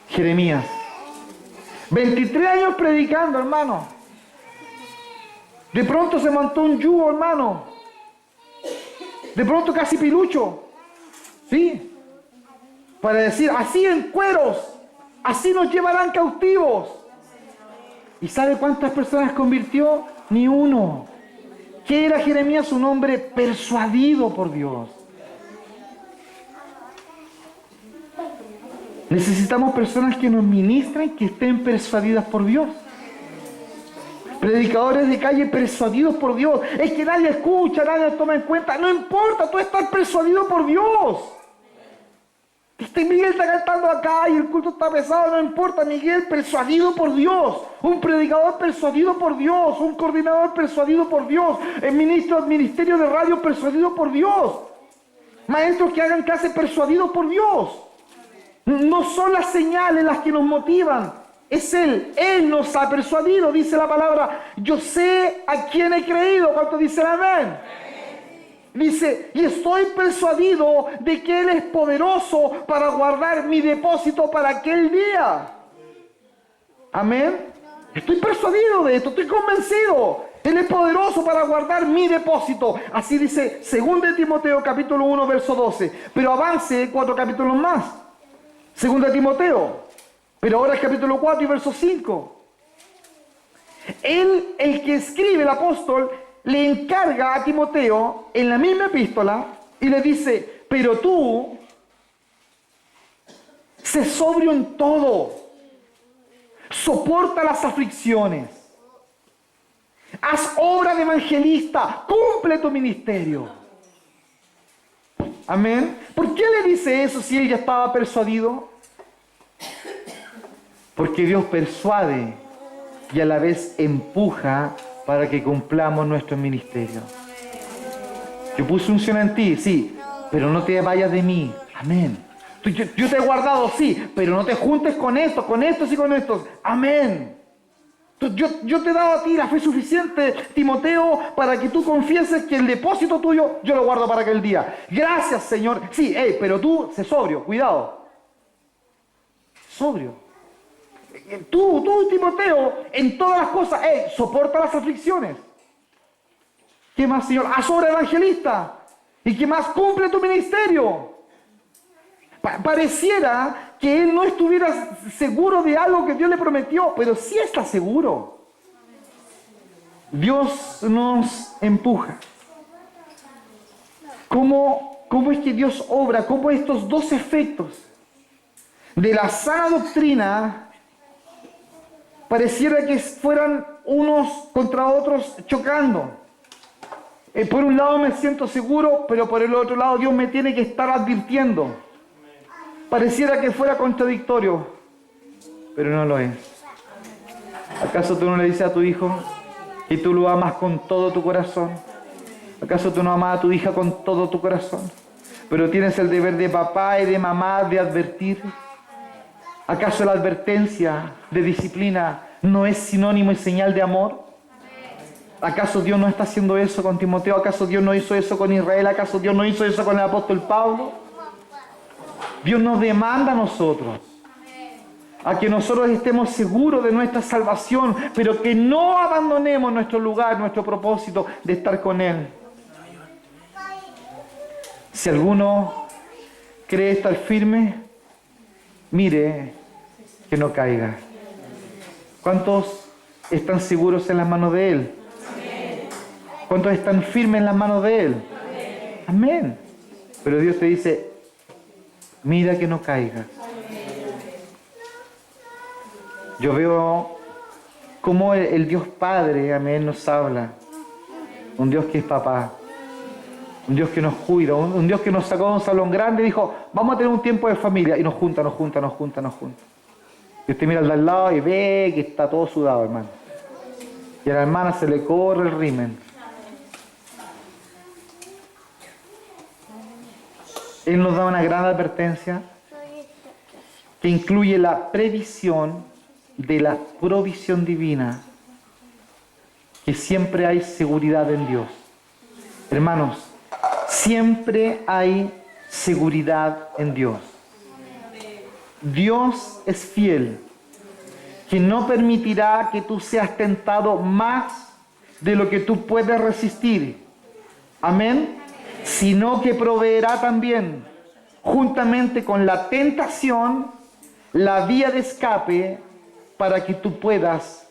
Jeremías. 23 años predicando, hermano. De pronto se montó un yugo, hermano. De pronto casi pilucho. ¿Sí? Para decir, así en cueros, así nos llevarán cautivos. ¿Y sabe cuántas personas convirtió? Ni uno. ¿Qué era Jeremías? Un hombre persuadido por Dios. Necesitamos personas que nos ministren, que estén persuadidas por Dios. Predicadores de calle persuadidos por Dios. Es que nadie escucha, nadie toma en cuenta. No importa, tú estás persuadido por Dios. Miguel está cantando acá y el culto está pesado, no importa. Miguel persuadido por Dios. Un predicador persuadido por Dios. Un coordinador persuadido por Dios. El ministerio de radio persuadido por Dios. Maestros que hagan clases persuadidos por Dios. No son las señales las que nos motivan. Es Él. Él nos ha persuadido, dice la palabra. Yo sé a quién he creído. ¿Cuántos dicen amén? Dice, y estoy persuadido de que Él es poderoso para guardar mi depósito para aquel día. Amén. Estoy persuadido de esto, estoy convencido. Él es poderoso para guardar mi depósito. Así dice 2 de Timoteo capítulo 1 verso 12. Pero avance 4 capítulos más. 2 de Timoteo. Pero ahora es capítulo 4 y verso 5. Él, el que escribe, el apóstol, le encarga a Timoteo en la misma epístola y le dice, pero tú, sé sobrio en todo, soporta las aflicciones, haz obra de evangelista, cumple tu ministerio. Amén. ¿Por qué le dice eso si él ya estaba persuadido? Porque Dios persuade y a la vez empuja para que cumplamos nuestro ministerio. Yo puse unción en ti, sí, pero no te vayas de mí. Amén. Yo te he guardado, sí, pero no te juntes con estos y con estos. Amén. Yo te he dado a ti la fe suficiente, Timoteo, para que tú confieses que el depósito tuyo yo lo guardo para aquel día. Gracias, Señor. Sí, pero tú, sé sobrio, cuidado. Sobrio. Tú, Timoteo, en todas las cosas, soporta las aflicciones. ¿Qué más, Señor? Haz obra evangelista. ¿Y qué más? Cumple tu ministerio. Pareciera que él no estuviera seguro de algo que Dios le prometió, pero sí está seguro. Dios nos empuja. ¿Cómo es que Dios obra? ¿Cómo estos dos efectos de la sana doctrina pareciera que fueran unos contra otros chocando? Por un lado me siento seguro, pero por el otro lado Dios me tiene que estar advirtiendo. Pareciera que fuera contradictorio, pero no lo es. ¿Acaso tú no le dices a tu hijo que tú lo amas con todo tu corazón? ¿Acaso tú no amas a tu hija con todo tu corazón? Pero tienes el deber de papá y de mamá de advertir. ¿Acaso la advertencia de disciplina no es sinónimo y señal de amor? ¿Acaso Dios no está haciendo eso con Timoteo? ¿Acaso Dios no hizo eso con Israel? ¿Acaso Dios no hizo eso con el apóstol Pablo? Dios nos demanda a nosotros, a que nosotros estemos seguros de nuestra salvación, pero que no abandonemos nuestro lugar, nuestro propósito de estar con Él. Si alguno cree estar firme, mire que no caiga. ¿Cuántos están seguros en las manos de Él? ¿Cuántos están firmes en las manos de Él? Amén. Pero Dios te dice, mira que no caigas. Yo veo cómo el Dios Padre, amén, nos habla. Un Dios que es papá. Un Dios que nos cuida. Un Dios que nos sacó de un salón grande y dijo, vamos a tener un tiempo de familia. Y nos junta. Y usted mira al de al lado y ve que está todo sudado, hermano. Y a la hermana se le corre el rímen. Él nos da una gran advertencia que incluye la previsión de la provisión divina, que siempre hay seguridad en Dios. Hermanos, siempre hay seguridad en Dios. Dios es fiel, que no permitirá que tú seas tentado más de lo que tú puedes resistir. Amén. Sino que proveerá también, juntamente con la tentación, la vía de escape para que tú puedas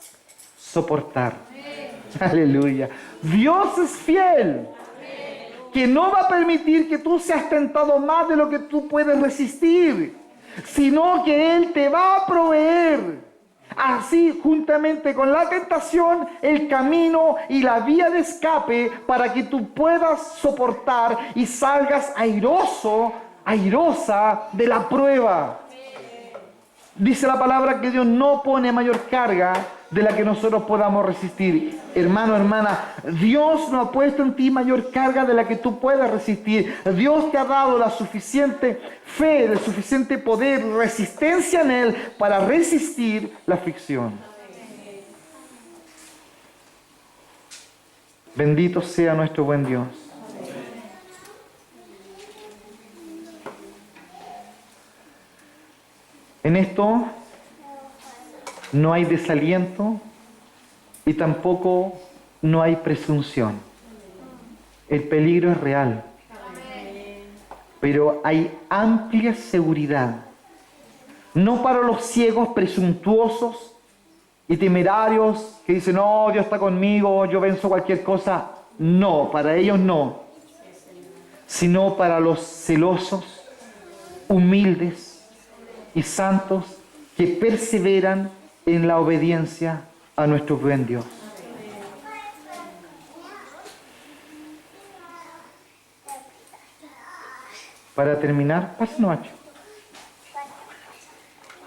soportar. Aleluya. Dios es fiel, que no va a permitir que tú seas tentado más de lo que tú puedes resistir, sino que Él te va a proveer. Así, juntamente con la tentación, el camino y la vía de escape para que tú puedas soportar y salgas airoso, airosa de la prueba. Dice la palabra que Dios no pone mayor carga de la que nosotros podamos resistir. Hermano, hermana, Dios no ha puesto en ti mayor carga de la que tú puedas resistir. Dios te ha dado la suficiente fe, el suficiente poder, resistencia en Él para resistir la aflicción. Bendito sea nuestro buen Dios. En esto no hay desaliento y tampoco no hay presunción. El peligro es real, pero hay amplia seguridad. No para los ciegos presuntuosos y temerarios que dicen, no, Dios está conmigo, yo venzo cualquier cosa. No, para ellos no. Sino para los celosos, humildes y santos que perseveran en la obediencia a nuestro buen Dios. Para terminar, pásenlo, macho.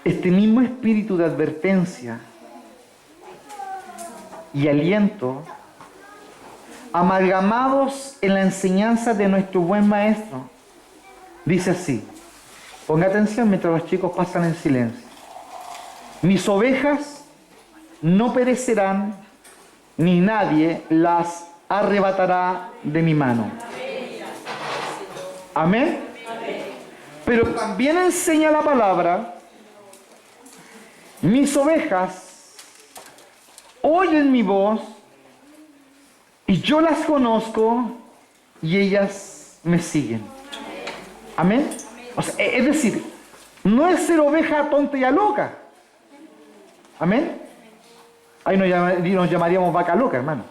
Este mismo espíritu de advertencia y aliento, amalgamados en la enseñanza de nuestro buen maestro, dice así. Ponga atención mientras los chicos pasan en silencio. Mis ovejas no perecerán, ni nadie las arrebatará de mi mano. Amén. Pero también enseña la palabra, mis ovejas oyen mi voz y yo las conozco y ellas me siguen. Amén. O sea, es decir, no es ser oveja tonta y a loca. Amén. Ahí nos llamaríamos vaca loca, hermano.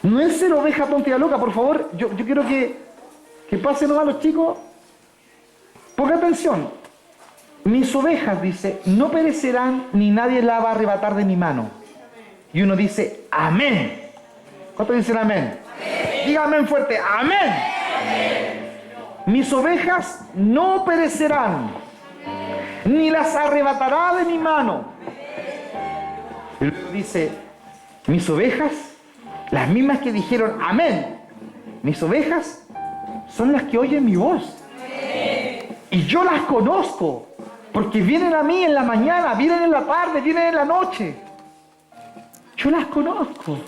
No es ser oveja tonta y a loca, por favor. Yo quiero que pasen nomás los chicos. Ponga atención. Mis ovejas, dice, no perecerán ni nadie la va a arrebatar de mi mano. Y uno dice, amén. ¿Cuántos dicen amén? Amén. Diga amén fuerte, amén. Amén. Mis ovejas no perecerán, ni las arrebatará de mi mano. Y luego dice, mis ovejas, las mismas que dijeron amén, mis ovejas son las que oyen mi voz. Y yo las conozco, porque vienen a mí en la mañana, vienen en la tarde, vienen en la noche. Yo las conozco.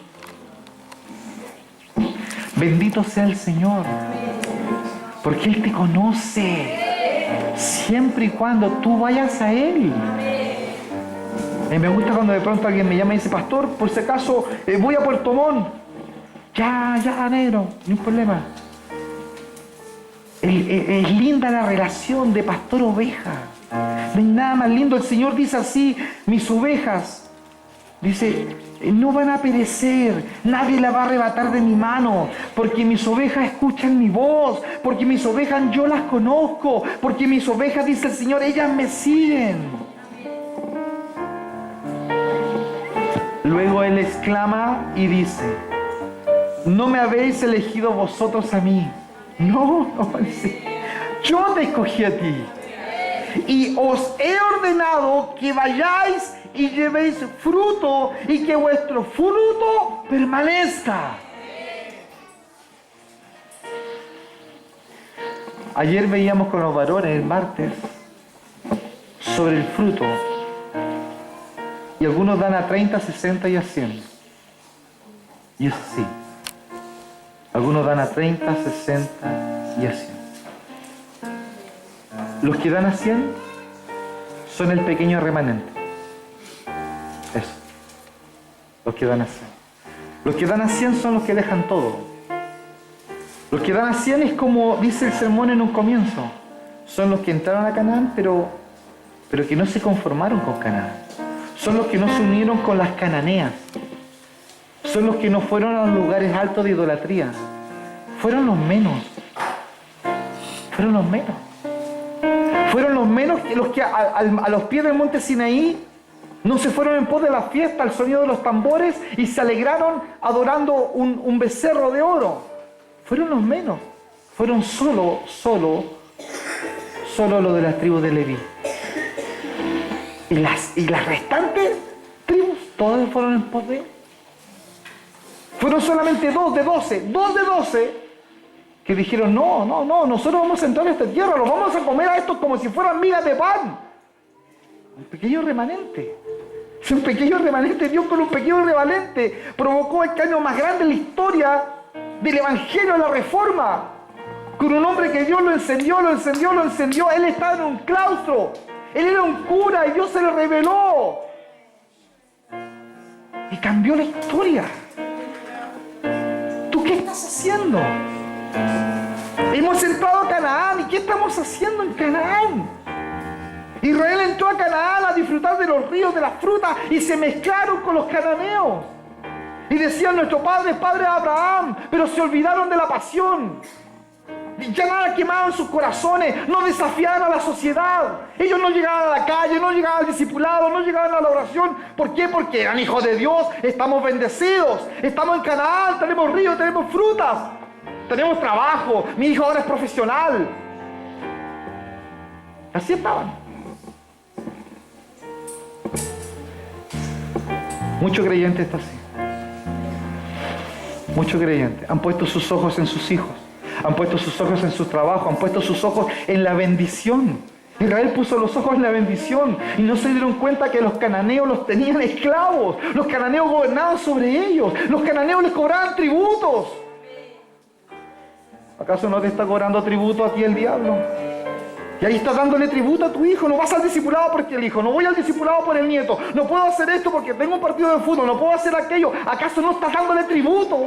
Bendito sea el Señor, porque Él te conoce, siempre y cuando tú vayas a Él. Me gusta cuando de pronto alguien me llama y dice, pastor, por si acaso voy a Puerto Montt. Ya, negro, no hay problema. Es linda la relación de pastor-oveja. No hay nada más lindo. El Señor dice así, mis ovejas, dice, no van a perecer, nadie la va a arrebatar de mi mano, porque mis ovejas escuchan mi voz, porque mis ovejas yo las conozco, porque mis ovejas, dice el Señor, ellas me siguen. Luego Él exclama y dice, no me habéis elegido vosotros a mí. No, dice, yo te escogí a ti. Y os he ordenado que vayáis y llevéis fruto y que vuestro fruto permanezca. Ayer veíamos con los varones el martes sobre el fruto. Y algunos dan a 30, 60 y a 100. Y es así. Algunos dan a 30, 60 y a 100. Los que dan a 100 son el pequeño remanente. Eso. Los que dan a 100. Los que dan a 100 son los que dejan todo. Los que dan a 100 es como dice el sermón en un comienzo. Son los que entraron a Canaán, pero que no se conformaron con Canaán. Son los que no se unieron con las cananeas. Son los que no fueron a los lugares altos de idolatría. Fueron los menos. Fueron los menos. Fueron los menos los que a los pies del monte Sinaí no se fueron en pos de la fiesta al sonido de los tambores y se alegraron adorando un becerro de oro. Fueron los menos. Fueron solo los de las tribus de Leví. Y las restantes tribus, todas fueron en pos de él. Fueron solamente 2 de 12 que dijeron, no, nosotros vamos a entrar a esta tierra, los vamos a comer a estos como si fueran migas de pan. Un pequeño remanente. Un pequeño remanente, Dios con un pequeño remanente provocó el cambio más grande en la historia del Evangelio de la Reforma. Con un hombre que Dios lo encendió. Él estaba en un claustro. Él era un cura y Dios se le reveló. Y cambió la historia. ¿Tú qué estás haciendo? Hemos entrado a Canaán. ¿Y qué estamos haciendo en Canaán? Israel entró a Canaán a disfrutar de los ríos, de las frutas, y se mezclaron con los cananeos. Y decían, nuestro padre es padre de Abraham, pero se olvidaron de la pasión. Ya nada quemaban sus corazones, no desafiaban a la sociedad. Ellos no llegaban a la calle, no llegaban al discipulado, no llegaban a la oración. ¿Por qué? Porque eran hijos de Dios, estamos bendecidos, estamos en Canaán, tenemos ríos, tenemos frutas, tenemos trabajo, mi hijo ahora es profesional. Así estaban. Muchos creyentes están así. Muchos creyentes han puesto sus ojos en sus hijos, han puesto sus ojos en su trabajo, han puesto sus ojos en la bendición. Israel puso los ojos en la bendición y no se dieron cuenta que los cananeos los tenían esclavos. Los cananeos gobernaban sobre ellos. Los cananeos les cobraban tributos. ¿Acaso no te está cobrando tributo a ti el diablo? Y ahí estás dándole tributo a tu hijo. No vas al discipulado porque el hijo. No voy al discipulado por el nieto. No puedo hacer esto porque tengo un partido de fútbol. No puedo hacer aquello. ¿Acaso no estás dándole tributo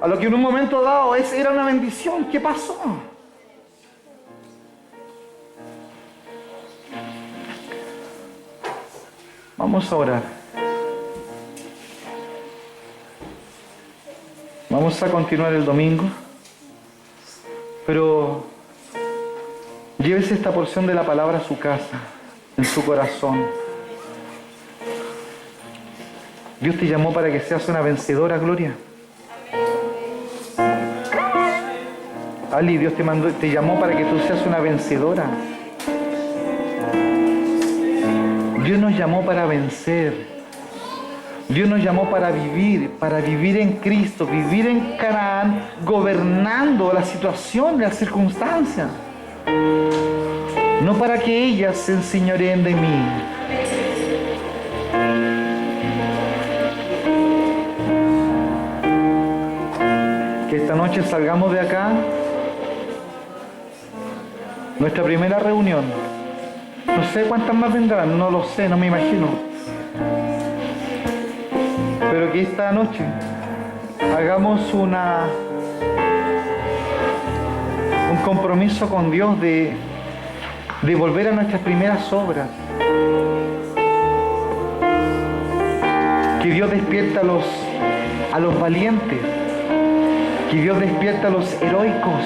a lo que en un momento dado era una bendición? ¿Qué pasó? Vamos a orar. Vamos a continuar el domingo, pero llévese esta porción de la palabra a su casa, en su corazón. Dios te llamó para que seas una vencedora, Gloria. Ali, Dios te llamó para que tú seas una vencedora. Dios nos llamó para vencer. Dios nos llamó para vivir en Cristo, vivir en Canaán, gobernando la situación, las circunstancias. No para que ellas se enseñoreen de mí. Que esta noche salgamos de acá, nuestra primera reunión. No sé cuántas más vendrán, no lo sé, no me imagino. Pero que esta noche hagamos un compromiso con Dios de volver a nuestras primeras obras. Que Dios despierta a los valientes. Que Dios despierta a los heroicos.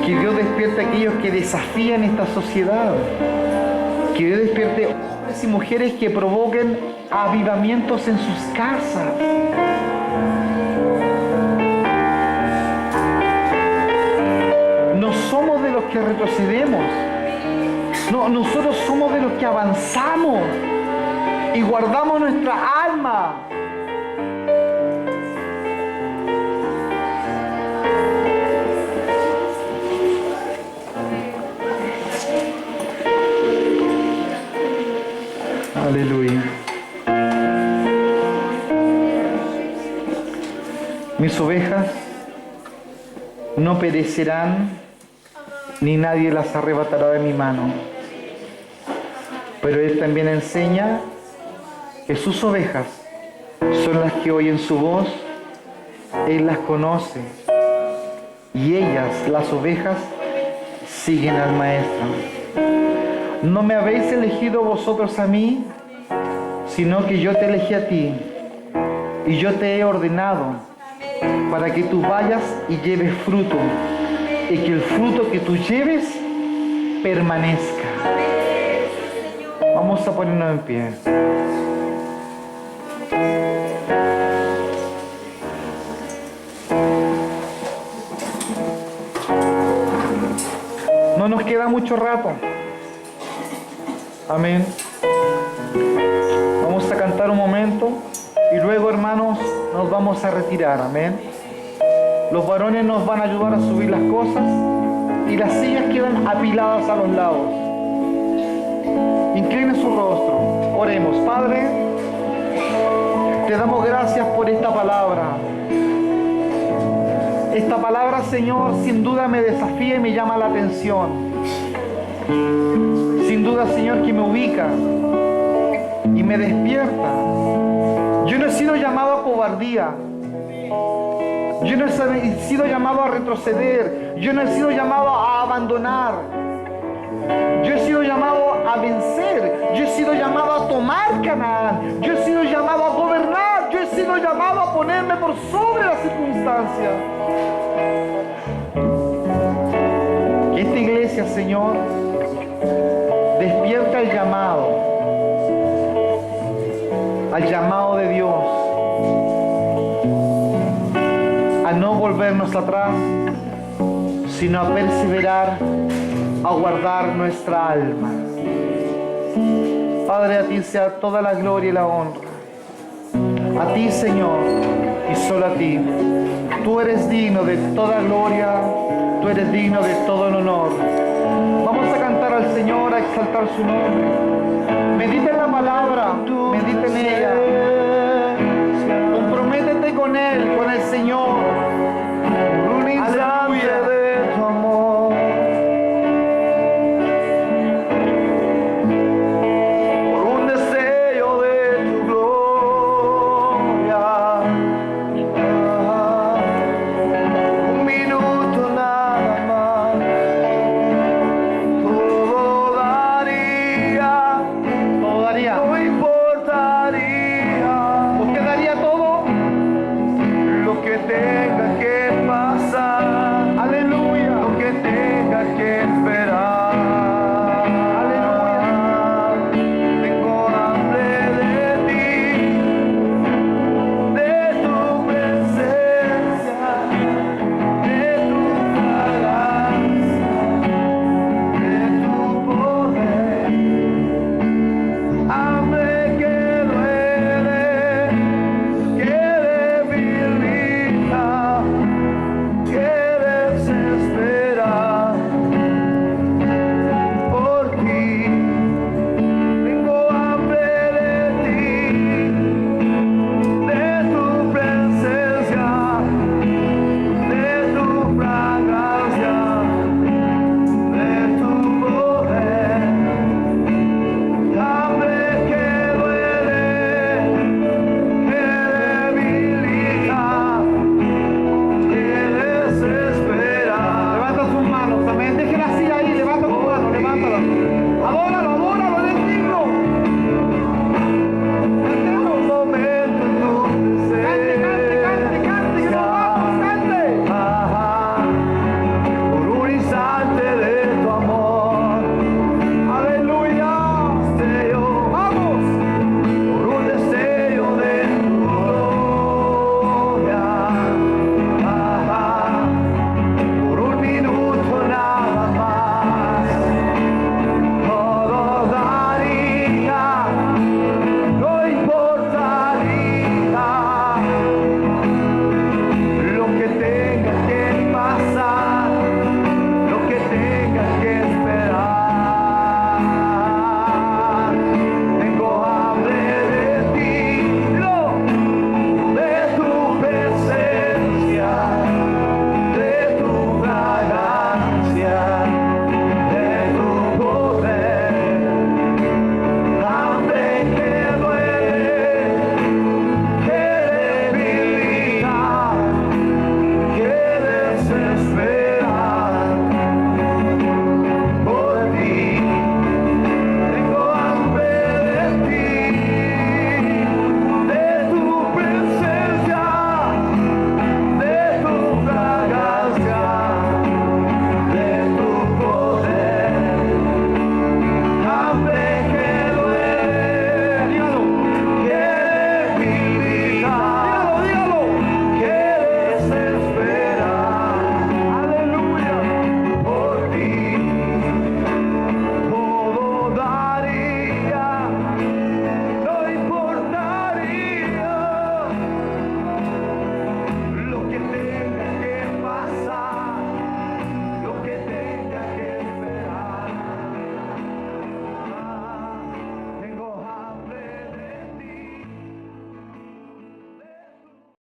Que Dios despierte a aquellos que desafían esta sociedad. Que Dios despierte hombres y mujeres que provoquen avivamientos en sus casas. No somos de los que retrocedemos. No, nosotros somos de los que avanzamos y guardamos nuestra alma. Aleluya. Mis ovejas no perecerán, ni nadie las arrebatará de mi mano. Pero Él también enseña que sus ovejas son las que oyen su voz, Él las conoce, y ellas, las ovejas, siguen al Maestro. No me habéis elegido vosotros a mí, sino que yo te elegí a ti, y yo te he ordenado para que tú vayas y lleves fruto, y que el fruto que tú lleves permanezca. Vamos a ponernos en pie. No nos queda mucho rato. Amén. Vamos a cantar un momento y luego, hermanos, nos vamos a retirar. Amén. Los varones nos van a ayudar a subir las cosas y las sillas quedan apiladas a los lados. Incline su rostro. Oremos. Padre, te damos gracias por esta palabra. Esta palabra, Señor, sin duda me desafía y me llama la atención. Sin duda, Señor, que me ubica y me despierta. Yo no he sido llamado a cobardía. Yo no he sido llamado a retroceder. Yo no he sido llamado a abandonar. Yo he sido llamado a vencer. Yo he sido llamado a tomar Canaán. Yo he sido llamado a gobernar. Yo he sido llamado a ponerme por sobre las circunstancias. Que esta iglesia, Señor, despierta el llamado de Dios, a no volvernos atrás, sino a perseverar, a guardar nuestra alma. Padre, a ti sea toda la gloria y la honra. A ti, Señor, y solo a ti. Tú eres digno de toda gloria, tú eres digno de todo el honor. Señor a exaltar su nombre. Medita en la palabra, medita en ella. Comprométete con Él, con el Señor. Aleluya.